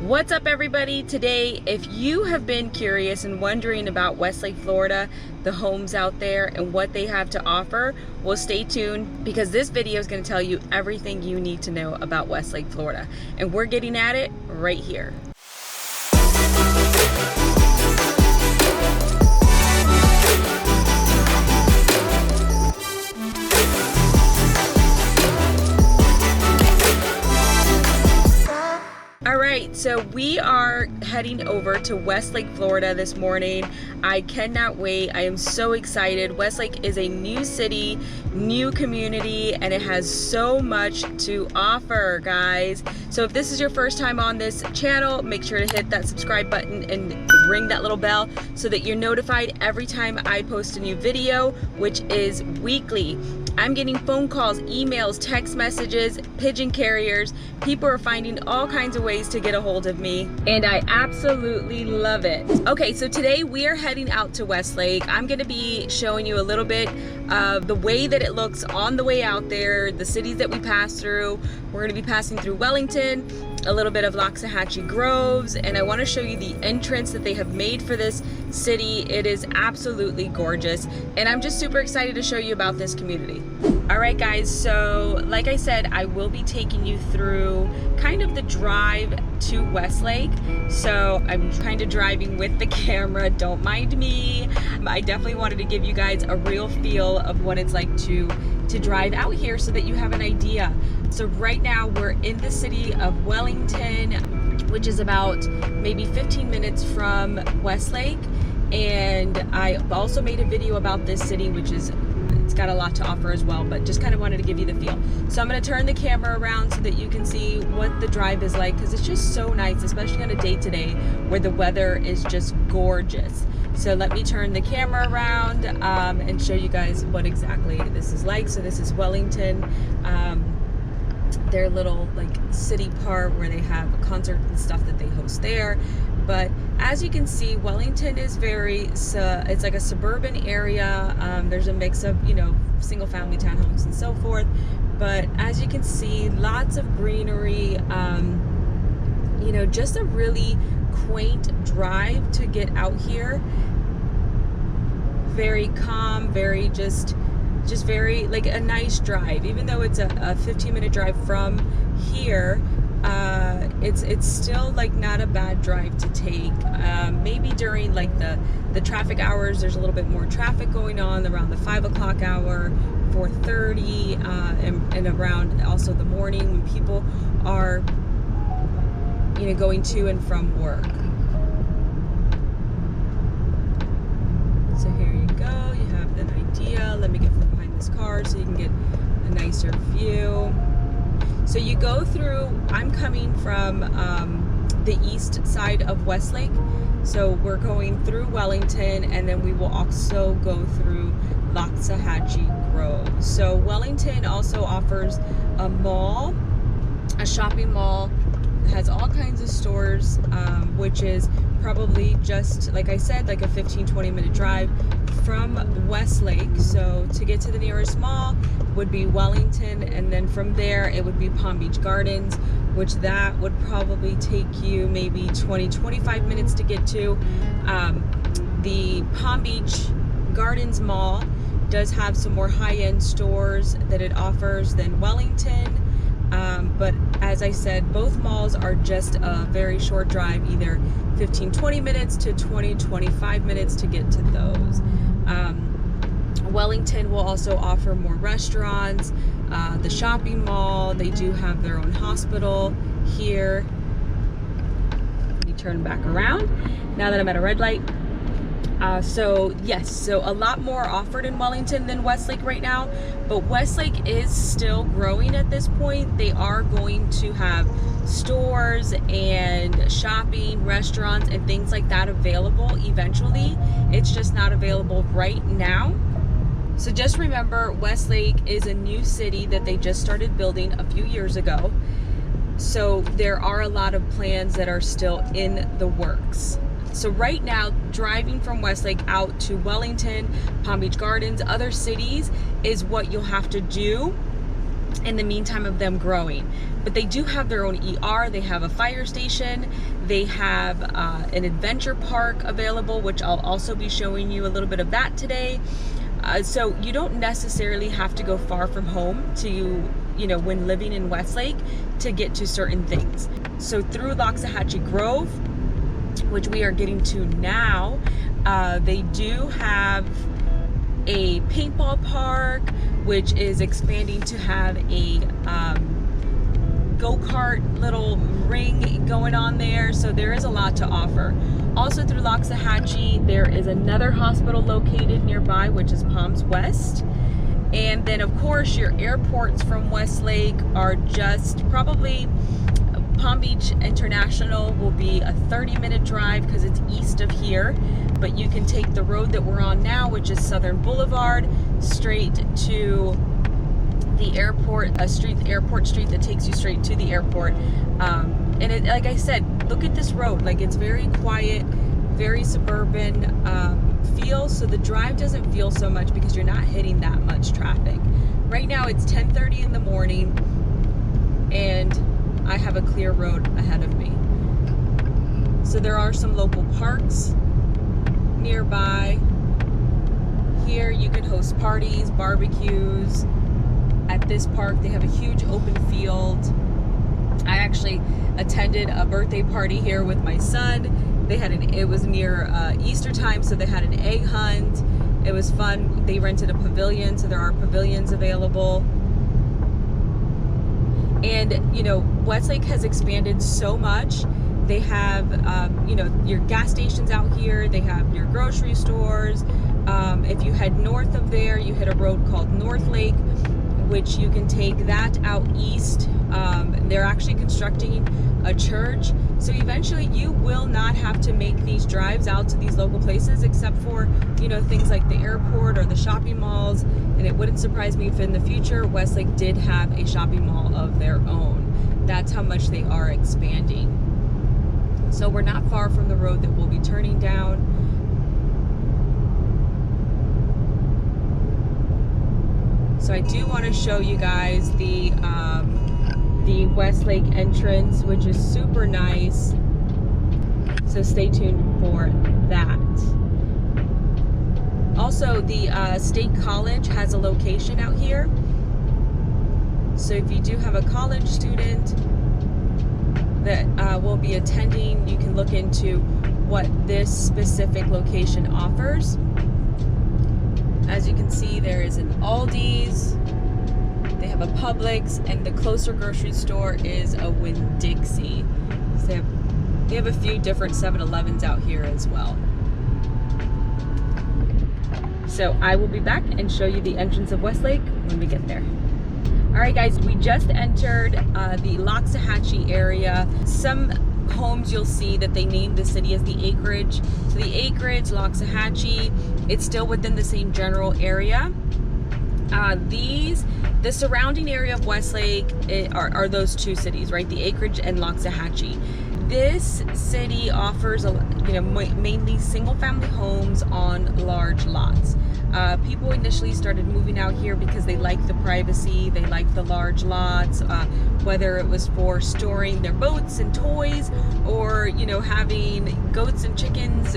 What's up, everybody? Today, if you have been curious and wondering about Westlake, Florida, the homes out there and what they have to offer, well, stay tuned because this video is going to tell you everything you need to know about Westlake, Florida. And we're getting at it right here. Alright, so we are heading over to Westlake, Florida this morning. I cannot wait. I am so excited. Westlake is a new city, new community, and it has so much to offer, guys. So if this is your first time on this channel, make sure to hit that subscribe button and ring that little bell so that you're notified every time I post a new video, which is weekly. I'm getting phone calls, emails, text messages, pigeon carriers. People are finding all kinds of ways to get a hold of me, and I absolutely love it. Okay, so today we are heading out to Westlake. I'm gonna be showing you a little bit of the way that it looks on the way out there, the cities that we pass through. We're gonna be passing through Wellington, a little bit of Loxahatchee Groves, and I want to show you the entrance that they have made for this city. It is absolutely gorgeous, and I'm just super excited to show you about this community. All right, guys, so like I said, I will be taking you through kind of the drive to Westlake. So I'm kind of driving with the camera, don't mind me. I definitely wanted to give you guys a real feel of what it's like to drive out here so that you have an idea. So right now we're in the city of Wellington, which is about maybe 15 minutes from Westlake. And I also made a video about this city, which is, it's got a lot to offer as well, but just kind of wanted to give you the feel. So I'm going to turn the camera around so that you can see what the drive is like, because it's just so nice, especially on a day today where the weather is just gorgeous. So let me turn the camera around and show you guys what exactly this is like. So this is Wellington, their little like city part where they have concerts and stuff that they host there. But as you can see, Wellington is very, it's like a suburban area. There's a mix of, you know, single family townhomes and so forth. But as you can see, lots of greenery, you know, just a really quaint drive to get out here. Very calm, very just very like a nice drive. Even though it's a 15-minute drive from here, it's still like not a bad drive to take. Maybe during like the traffic hours, there's a little bit more traffic going on around the 5 o'clock hour, 4:30, and around also the morning when people are, you know, going to and from work. So here you go, you have an idea. Let me get from behind this car so you can get a nicer view. So you go through, I'm coming from the east side of Westlake. So we're going through Wellington, and then we will also go through Loxahatchee Grove. So Wellington also offers a mall, a shopping mall. It has all kinds of stores, which is probably just, like I said, like a 15-20 minute drive from Westlake. So to get to the nearest mall would be Wellington, and then from there it would be Palm Beach Gardens, which that would probably take you maybe 20-25 minutes to get to. The Palm Beach Gardens Mall does have some more high-end stores that it offers than Wellington. But as I said, both malls are just a very short drive, either 15-20 minutes to 20-25 minutes to get to those. Wellington will also offer more restaurants, the shopping mall. They do have their own hospital here. Let me turn back around now that I'm at a red light. So yes, so a lot more offered in Wellington than Westlake right now, but Westlake is still growing at this point. They are going to have stores and shopping, restaurants, and things like that available eventually. It's just not available right now. So just remember, Westlake is a new city that they just started building a few years ago. So there are a lot of plans that are still in the works. So right now, driving from Westlake out to Wellington, Palm Beach Gardens, other cities is what you'll have to do in the meantime of them growing. But they do have their own ER, they have a fire station, they have an adventure park available, which I'll also be showing you a little bit of that today. So you don't necessarily have to go far from home to, when living in Westlake, to get to certain things. So through Loxahatchee Grove, which we are getting to now, they do have a paintball park, which is expanding to have a go-kart little ring going on there. So there is a lot to offer. Also through Loxahatchee, there is another hospital located nearby, which is Palms West. And then of course your airports from Westlake are just probably Palm Beach International will be a 30-minute drive because it's east of here, but you can take the road that we're on now, which is Southern Boulevard, straight to the airport, airport street that takes you straight to the airport. And it, like I said, look at this road, like it's very quiet, very suburban feel, so the drive doesn't feel so much because you're not hitting that much traffic. Right now it's 10:30 in the morning and I have a clear road ahead of me. So there are some local parks nearby. Here you can host parties, barbecues. At this park they have a huge open field. I actually attended a birthday party here with my son. They had it was near Easter time, so they had an egg hunt. It was fun. They rented a pavilion, so there are pavilions available. And Westlake has expanded so much. They have your gas stations out here, they have your grocery stores. If you head north of there, you hit a road called North Lake, which you can take that out east. They're actually constructing a church, so eventually you will not have to make these drives out to these local places, except for things like the airport or the shopping malls. And it wouldn't surprise me if in the future Westlake did have a shopping mall of their own. That's how much they are expanding. So we're not far from the road that we'll be turning down. So I do want to show you guys the Westlake entrance, which is super nice. So stay tuned for that. Also, the State College has a location out here. So if you do have a college student that will be attending, you can look into what this specific location offers. As you can see, there is an Aldi's, they have a Publix, and the closer grocery store is a Winn-Dixie. So they have a few different 7-Elevens out here as well. So I will be back and show you the entrance of Westlake when we get there. All right, guys, we just entered the Loxahatchee area. Some homes you'll see that they named the city as the acreage. So the acreage, Loxahatchee, it's still within the same general area. The surrounding area of Westlake are those two cities, right? The acreage and Loxahatchee. This city offers mainly single-family homes on large lots. People initially started moving out here because they like the privacy, they like the large lots, whether it was for storing their boats and toys, or having goats and chickens,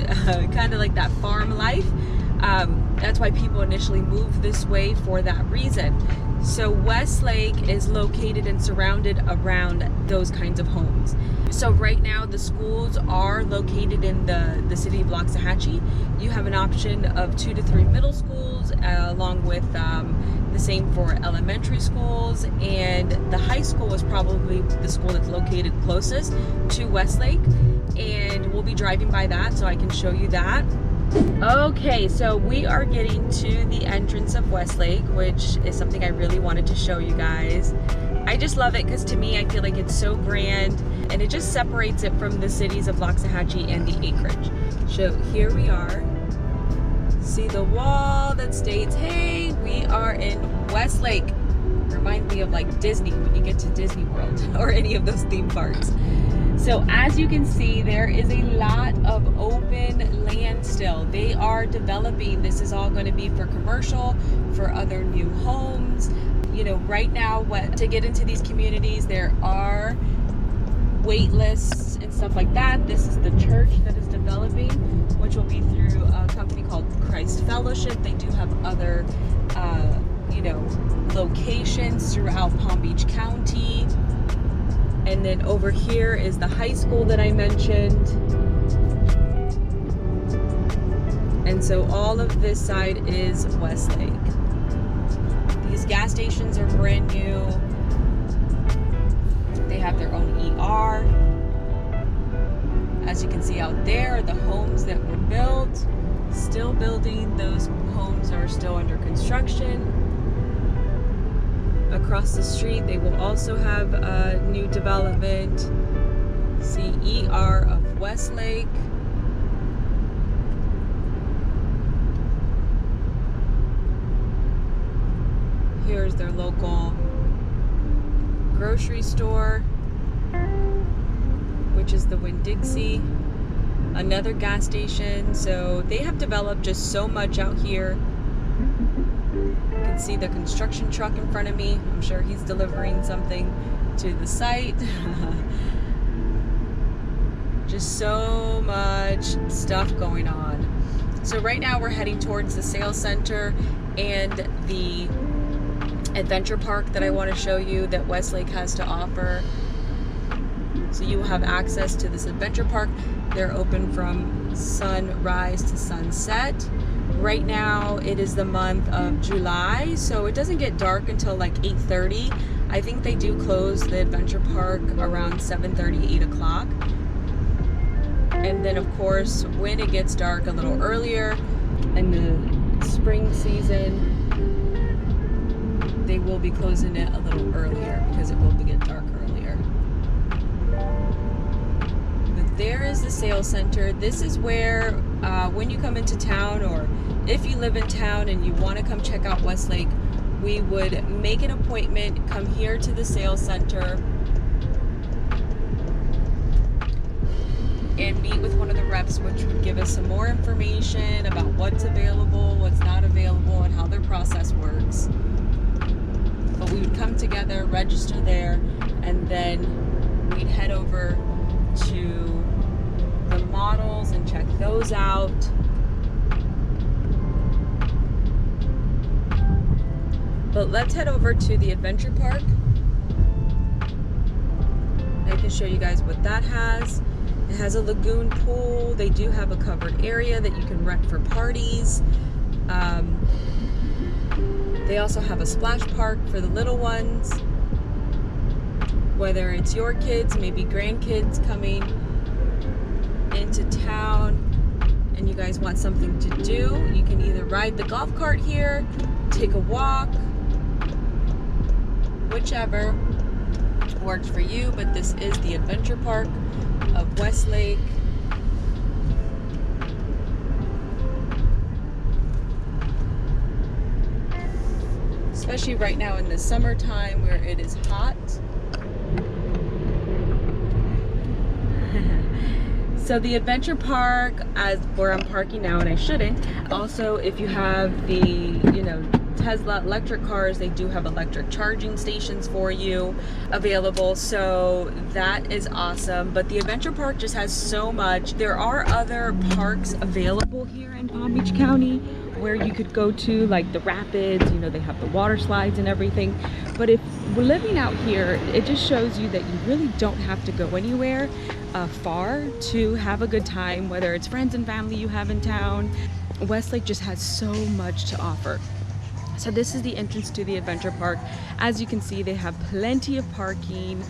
kind of like that farm life. That's why people initially moved this way for that reason. So Westlake is located and surrounded around those kinds of homes. So right now the schools are located in the city of Loxahatchee. You have an option of 2 to 3 middle schools, along with the same for elementary schools, and the high school is probably the school that's located closest to Westlake, and we'll be driving by that so I can show you that. Okay, so we are getting to the entrance of Westlake, which is something I really wanted to show you guys. I just love it because to me I feel like it's so grand, and it just separates it from the cities of Loxahatchee and the acreage. So here we are. See the wall that states, hey, we are in Westlake. Reminds me of like Disney, when you get to Disney World or any of those theme parks. So as you can see, there is a lot of open land still. They are developing. This is all going to be for commercial, for other new homes. right now, to get into these communities, there are wait lists and stuff like that. This is the church that is developing, which will be through a company called Christ Fellowship. They do have other, locations throughout Palm Beach County. And then over here is the high school that I mentioned. And so all of this side is Westlake. These gas stations are brand new. They have their own ER. As you can see out there, the homes that were built, still building. Those homes are still under construction. Across the street, they will also have a new development. See, ER of Westlake. Here's their local grocery store, which is the Winn-Dixie. Another gas station. So they have developed just so much out here. You can see the construction truck in front of me. I'm sure he's delivering something to the site. Just so much stuff going on. So right now we're heading towards the sales center and the adventure park that I want to show you that Westlake has to offer. So you will have access to this adventure park. They're open from sunrise to sunset. Right now it is the month of July, so it doesn't get dark until like 8:30. I think they do close the adventure park around 7:30, 8 o'clock. And then of course, when it gets dark a little earlier in the spring season, they will be closing it a little earlier because it will get dark earlier. But there is the sales center. This is where when you come into town, or if you live in town and you want to come check out Westlake, we would make an appointment, come here to the sales center and meet with one of the reps, which would give us some more information about what's available, what's not available, and how their process works. But we would come together, register there, and then we'd head over to the models and check those out. But let's head over to the adventure park. I can show you guys what that has. It has a lagoon pool. They do have a covered area that you can rent for parties. They also have a splash park for the little ones. Whether it's your kids, maybe grandkids coming into town and you guys want something to do, you can either ride the golf cart here, take a walk, whichever works for you. But this is the adventure park of Westlake. Especially right now in the summertime where it is hot. So the adventure park, as where I'm parking now, and I shouldn't. Also, if you have the, Tesla electric cars, they do have electric charging stations for you available. So that is awesome. But the adventure park just has so much. There are other parks available here in Palm Beach County where you could go to, like the rapids, they have the water slides and everything. But if we're living out here, it just shows you that you really don't have to go anywhere far to have a good time, whether it's friends and family you have in town. Westlake just has so much to offer. So this is the entrance to the adventure park. As you can see, they have plenty of parking.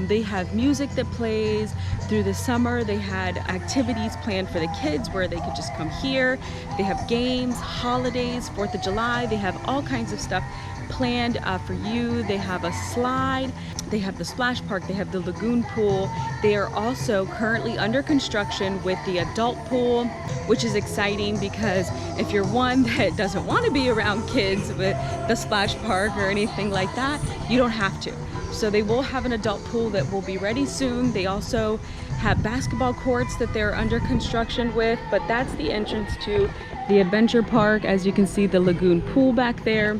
They have music that plays. Through the summer, they had activities planned for the kids where they could just come here. They have games, holidays, 4th of July. They have all kinds of stuff planned for you. They have a slide. They have the splash park. They have the lagoon pool. They are also currently under construction with the adult pool, which is exciting because if you're one that doesn't want to be around kids with the splash park or anything like that, you don't have to. So they will have an adult pool that will be ready soon. They also have basketball courts that they're under construction with, but that's the entrance to the adventure park. As you can see, the lagoon pool back there.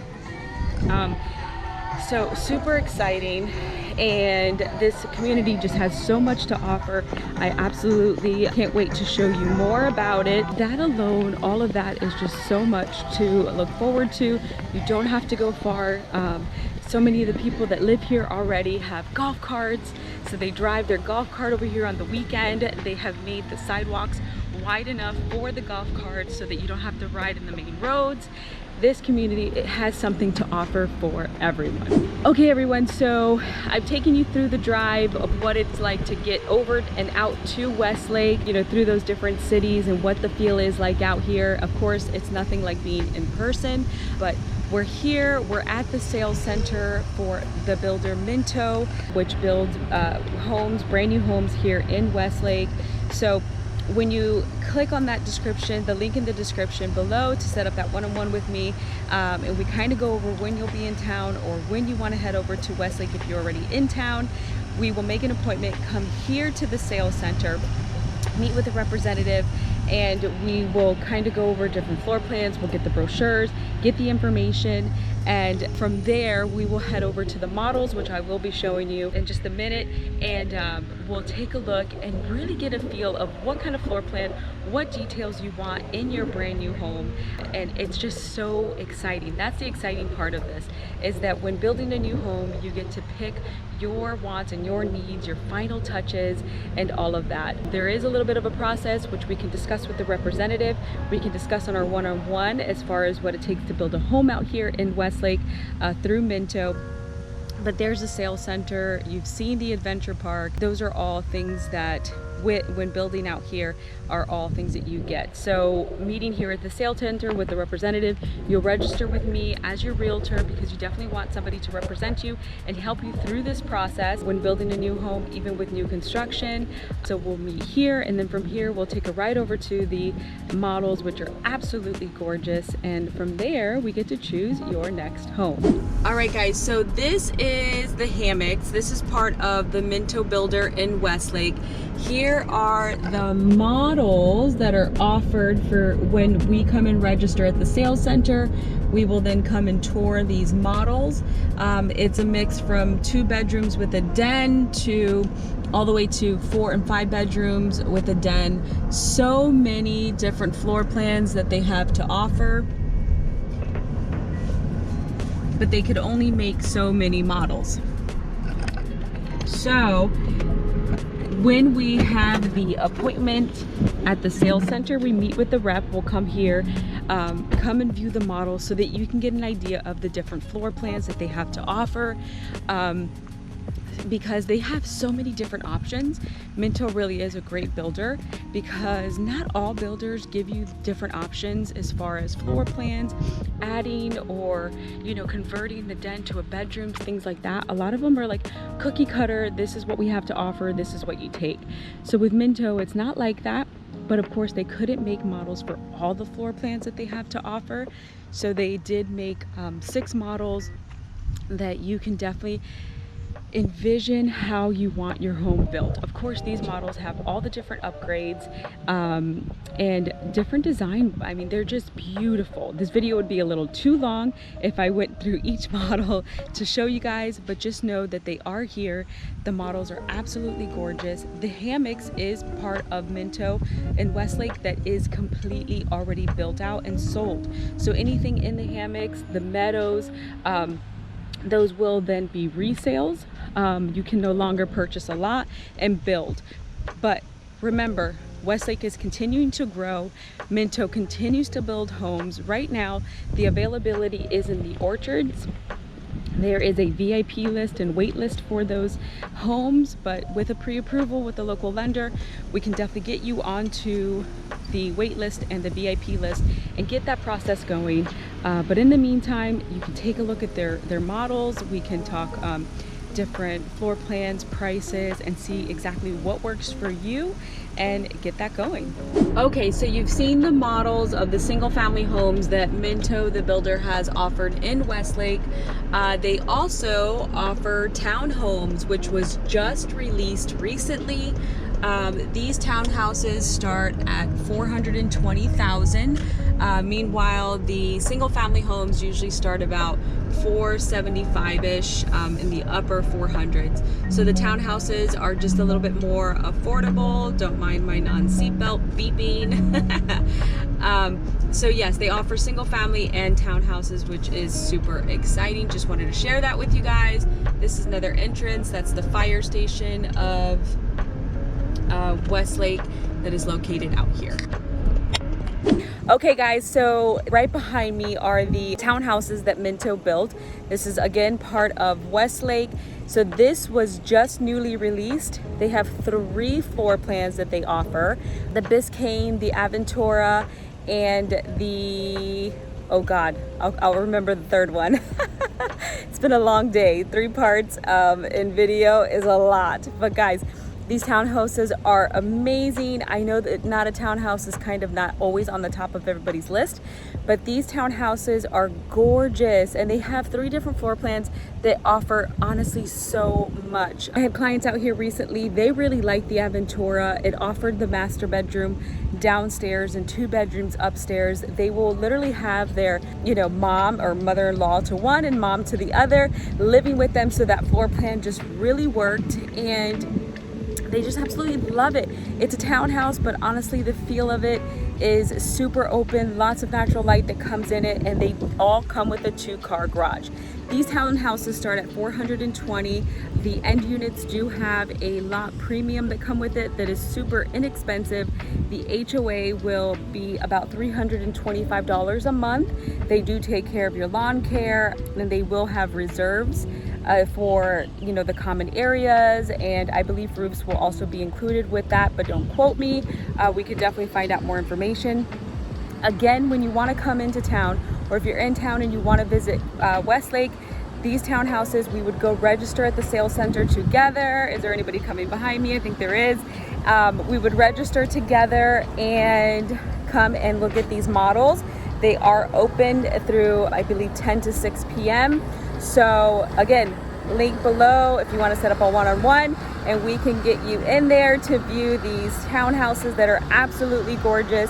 So super exciting, and this community just has so much to offer. I absolutely can't wait to show you more about it. That alone, all of that is just so much to look forward to. You don't have to go far. So many of the people that live here already have golf carts, so they drive their golf cart over here on the weekend. They have made the sidewalks wide enough for the golf carts so that you don't have to ride in the main roads. This community, it has something to offer for everyone. Okay everyone, so I've taken you through the drive of what it's like to get over and out to Westlake, you know, through those different cities and what the feel is like out here. Of course, it's nothing like being in person, but we're here, we're at the sales center for the builder Minto, which builds homes, brand new homes here in Westlake. So when you click on that description, the link in the description below to set up that one-on-one with me, and we kind of go over when you'll be in town or when you want to head over to Westlake if you're already in town. We will make an appointment, come here to the sales center, meet with a representative, and we will kind of go over different floor plans. We'll get the brochures, get the information, and from there we will head over to the models, which I will be showing you in just a minute, and we'll take a look and really get a feel of what kind of floor plan, what details you want in your brand new home. And it's just so exciting. That's the exciting part of this, is that when building a new home, you get to pick your wants and your needs, your final touches, and all of that. There is a little bit of a process which we can discuss with the representative. We can discuss on our one-on-one as far as what it takes to build a home out here in Westlake through Minto. But there's a sales center, you've seen the adventure park. Those are all things that when building out here are all things that you get. So meeting here at the sales center with the representative, you'll register with me as your realtor because you definitely want somebody to represent you and help you through this process when building a new home, even with new construction. So we'll meet here, and then from here we'll take a ride over to the models, which are absolutely gorgeous, and from there we get to choose your next home. All right guys, so this is the hammocks. This is part of the Minto builder in Westlake. Here are the models that are offered for when we come and register at the sales center. We will then come and tour these models. It's a mix from 2 bedrooms with a den to all the way to 4 and 5 bedrooms with a den. So many different floor plans that they have to offer, but they could only make so many models. So when we have the appointment at the sales center, we meet with the rep. We'll come here, come and view the models so that you can get an idea of the different floor plans that they have to offer. Because they have so many different options. Minto really is a great builder because not all builders give you different options as far as floor plans, adding or, you know, converting the den to a bedroom, things like that. A lot of them are like cookie cutter. This is what we have to offer. This is what you take. So with Minto, it's not like that. But of course, they couldn't make models for all the floor plans that they have to offer. So they did make 6 models that you can definitely envision how you want your home built. Of course, these models have all the different upgrades and different design. I mean, they're just beautiful. This video would be a little too long if I went through each model to show you guys, but just know that they are here. The models are absolutely gorgeous. The hammocks is part of Minto in Westlake that is completely already built out and sold. So anything in the hammocks, the meadows, those will then be resales. You can no longer purchase a lot and build. But remember, Westlake is continuing to grow. Minto continues to build homes. Right now, the availability is in the orchards. There is a VIP list and wait list for those homes, but with a pre-approval with the local lender, we can definitely get you onto the wait list and the VIP list and get that process going. But in the meantime, you can take a look at their models. We can talk different floor plans, prices, and see exactly what works for you and get that going. Okay, so you've seen the models of the single family homes that Minto, the builder, has offered in Westlake. They also offer townhomes, which was just released recently. These townhouses start at $420,000. Meanwhile, the single family homes usually start about $475-ish, in the upper 400s. So the townhouses are just a little bit more affordable. Don't mind my non-seatbelt beeping. So yes, they offer single family and townhouses, which is super exciting. Just wanted to share that with you guys. This is another entrance. That's the fire station of Westlake that is located out here. Okay guys, so right behind me are the townhouses that Minto built. This is again part of Westlake. So this was just newly released. They have 3 floor plans that they offer. The Biscayne, the Aventura, and the, oh God, I'll remember the third one. It's been a long day. 3 parts in video is a lot, but guys, these townhouses are amazing. I know that not a townhouse is kind of not always on the top of everybody's list, but these townhouses are gorgeous, and they have 3 different floor plans that offer honestly so much. I had clients out here recently. They really liked the Aventura. It offered the master bedroom downstairs and 2 bedrooms upstairs. They will literally have their, mom or mother-in-law to one and mom to the other living with them. So that floor plan just really worked, and they just absolutely love it. It's a townhouse, but honestly, the feel of it is super open, lots of natural light that comes in it, and they all come with a 2-car garage. These townhouses start at $420. The end units do have a lot premium that come with it that is super inexpensive. The HOA will be about $325 a month. They do take care of your lawn care, and they will have reserves for the common areas, and I believe roofs will also be included with that, but don't quote me. We could definitely find out more information. Again, when you want to come into town, or if you're in town and you want to visit Westlake, these townhouses, we would go register at the sales center together. Is there anybody coming behind me? I think there is. We would register together and come and look at these models. They are open through, I believe, 10 to 6 p.m. So again, link below if you want to set up a one-on-one, and we can get you in there to view these townhouses that are absolutely gorgeous.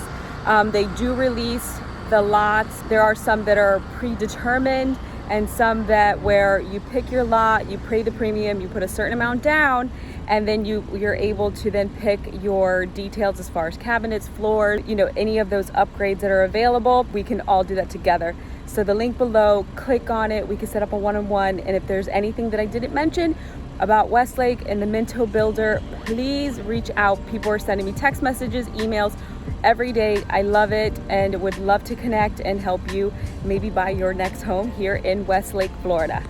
They do release the lots. There are some that are predetermined, and some that where you pick your lot, you pay the premium, you put a certain amount down, and then you're able to then pick your details as far as cabinets, floors, any of those upgrades that are available. We can all do that together. So the link below, click on it. We can set up a one-on-one. And if there's anything that I didn't mention about Westlake and the Minto builder, please reach out. People are sending me text messages, emails every day. I love it and would love to connect and help you maybe buy your next home here in Westlake, Florida.